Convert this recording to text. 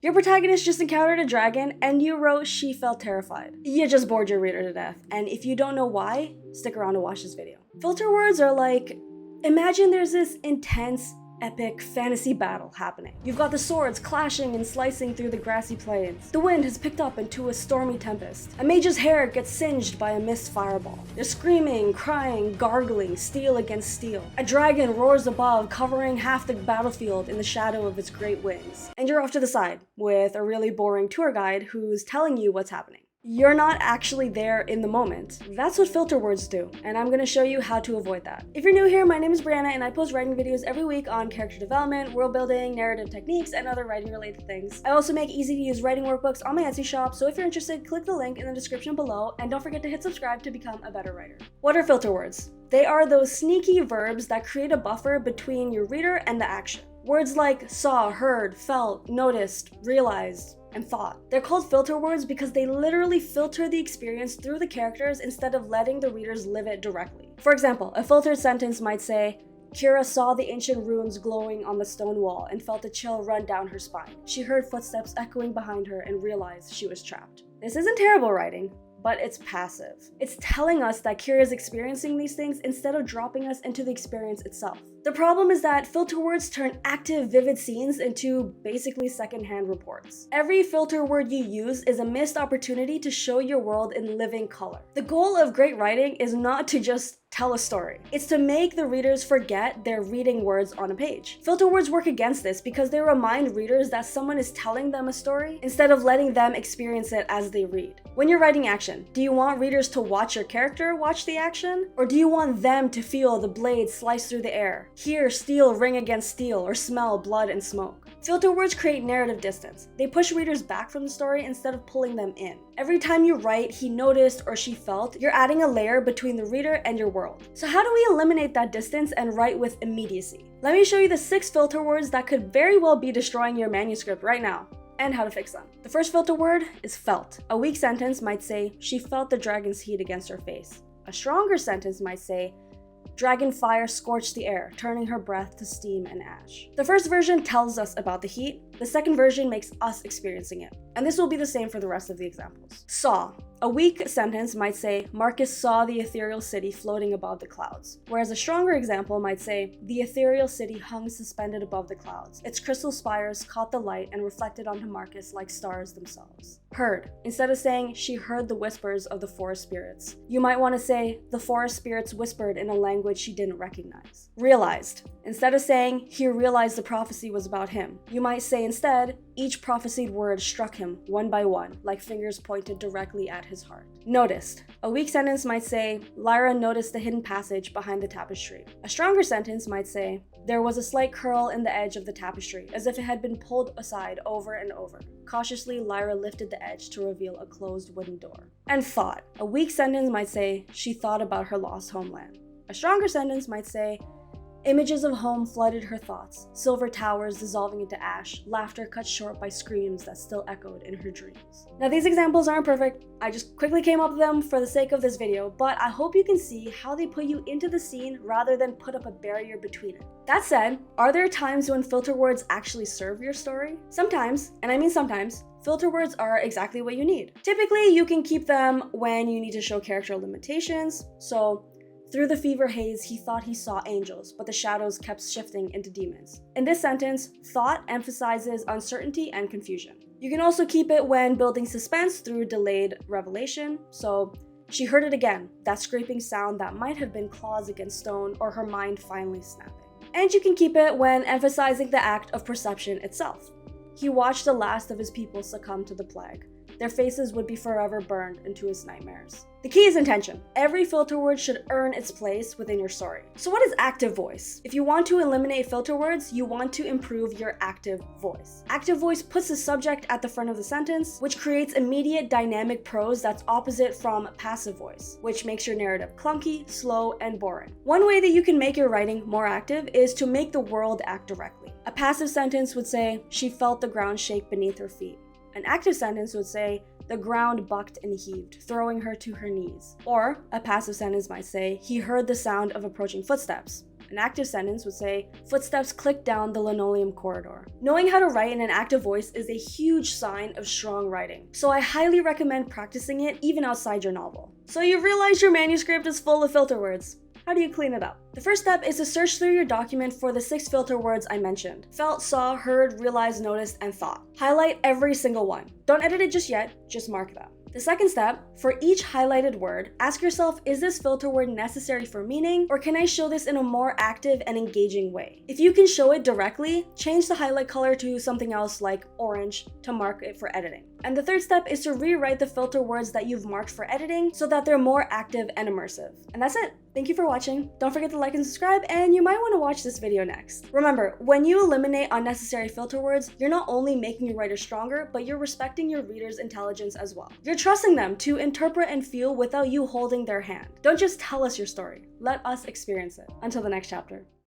Your protagonist just encountered a dragon and you wrote she felt terrified. You just bored your reader to death, and if you don't know why, stick around to watch this video. Filter words are like, imagine there's this intense, epic fantasy battle happening. You've got the swords clashing and slicing through the grassy plains. The wind has picked up into a stormy tempest. A mage's hair gets singed by a mist fireball. They're screaming, crying, gargling, steel against steel. A dragon roars above, covering half the battlefield in the shadow of its great wings. And you're off to the side with a really boring tour guide who's telling you what's happening. You're not actually there in the moment. That's what filter words do, and I'm gonna show you how to avoid that. If you're new here, my name is Brianna and I post writing videos every week on character development, world building, narrative techniques, and other writing related things. I also make easy to use writing workbooks on my Etsy shop, so if you're interested, click the link in the description below and don't forget to hit subscribe to become a better writer. What are filter words? They are those sneaky verbs that create a buffer between your reader and the action. Words like saw, heard, felt, noticed, realized, and thought. They're called filter words because they literally filter the experience through the characters instead of letting the readers live it directly. For example, a filtered sentence might say, Kira saw the ancient runes glowing on the stone wall and felt a chill run down her spine. She heard footsteps echoing behind her and realized she was trapped. This isn't terrible writing, but it's passive. It's telling us that Kira is experiencing these things instead of dropping us into the experience itself. The problem is that filter words turn active, vivid scenes into basically secondhand reports. Every filter word you use is a missed opportunity to show your world in living color. The goal of great writing is not to just tell a story. It's to make the readers forget they're reading words on a page. Filter words work against this because they remind readers that someone is telling them a story instead of letting them experience it as they read. When you're writing action, do you want readers to watch your character watch the action? Or do you want them to feel the blade slice through the air, hear steel ring against steel, or smell blood and smoke? Filter words create narrative distance. They push readers back from the story instead of pulling them in. Every time you write, he noticed or she felt, you're adding a layer between the reader and your world. So how do we eliminate that distance and write with immediacy? Let me show you the 6 filter words that could very well be destroying your manuscript right now, and how to fix them. The first filter word is felt. A weak sentence might say, she felt the dragon's heat against her face. A stronger sentence might say, dragon fire scorched the air, turning her breath to steam and ash. The first version tells us about the heat. The second version makes us experiencing it. And this will be the same for the rest of the examples. Saw. A weak sentence might say, Marcus saw the ethereal city floating above the clouds. Whereas a stronger example might say, the ethereal city hung suspended above the clouds. Its crystal spires caught the light and reflected onto Marcus like stars themselves. Heard. Instead of saying, she heard the whispers of the forest spirits, you might want to say, the forest spirits whispered in a language she didn't recognize. Realized. Instead of saying, he realized the prophecy was about him, you might say instead, each prophesied word struck him one by one, like fingers pointed directly at his heart. Noticed. A weak sentence might say, Lyra noticed the hidden passage behind the tapestry. A stronger sentence might say, there was a slight curl in the edge of the tapestry, as if it had been pulled aside over and over. Cautiously, Lyra lifted the edge to reveal a closed wooden door. And thought. A weak sentence might say, she thought about her lost homeland. A stronger sentence might say, images of home flooded her thoughts, silver towers dissolving into ash, laughter cut short by screams that still echoed in her dreams. Now these examples aren't perfect, I just quickly came up with them for the sake of this video, but I hope you can see how they put you into the scene rather than put up a barrier between it. That said, are there times when filter words actually serve your story? Sometimes, and I mean sometimes, filter words are exactly what you need. Typically, you can keep them when you need to show character limitations, so through the fever haze, he thought he saw angels, but the shadows kept shifting into demons. In this sentence, thought emphasizes uncertainty and confusion. You can also keep it when building suspense through delayed revelation, so she heard it again, that scraping sound that might have been claws against stone or her mind finally snapping. And you can keep it when emphasizing the act of perception itself. He watched the last of his people succumb to the plague. Their faces would be forever burned into his nightmares. The key is intention. Every filter word should earn its place within your story. So what is active voice? If you want to eliminate filter words, you want to improve your active voice. Active voice puts the subject at the front of the sentence, which creates immediate dynamic prose that's opposite from passive voice, which makes your narrative clunky, slow, and boring. One way that you can make your writing more active is to make the world act directly. A passive sentence would say, she felt the ground shake beneath her feet. An active sentence would say, the ground bucked and heaved, throwing her to her knees. Or a passive sentence might say, he heard the sound of approaching footsteps. An active sentence would say, footsteps click down the linoleum corridor. Knowing how to write in an active voice is a huge sign of strong writing, so I highly recommend practicing it even outside your novel. So you've realized your manuscript is full of filter words. How do you clean it up? The first step is to search through your document for the 6 filter words I mentioned. Felt, saw, heard, realized, noticed, and thought. Highlight every single one. Don't edit it just yet, just mark them. The second step, for each highlighted word, ask yourself, is this filter word necessary for meaning, or can I show this in a more active and engaging way? If you can show it directly, change the highlight color to something else like orange to mark it for editing. And the third step is to rewrite the filter words that you've marked for editing so that they're more active and immersive. And that's it. Thank you for watching. Don't forget to like and subscribe, and you might want to watch this video next. Remember, when you eliminate unnecessary filter words, you're not only making your writer stronger, but you're respecting your reader's intelligence as well. You're trusting them to interpret and feel without you holding their hand. Don't just tell us your story. Let us experience it. Until the next chapter.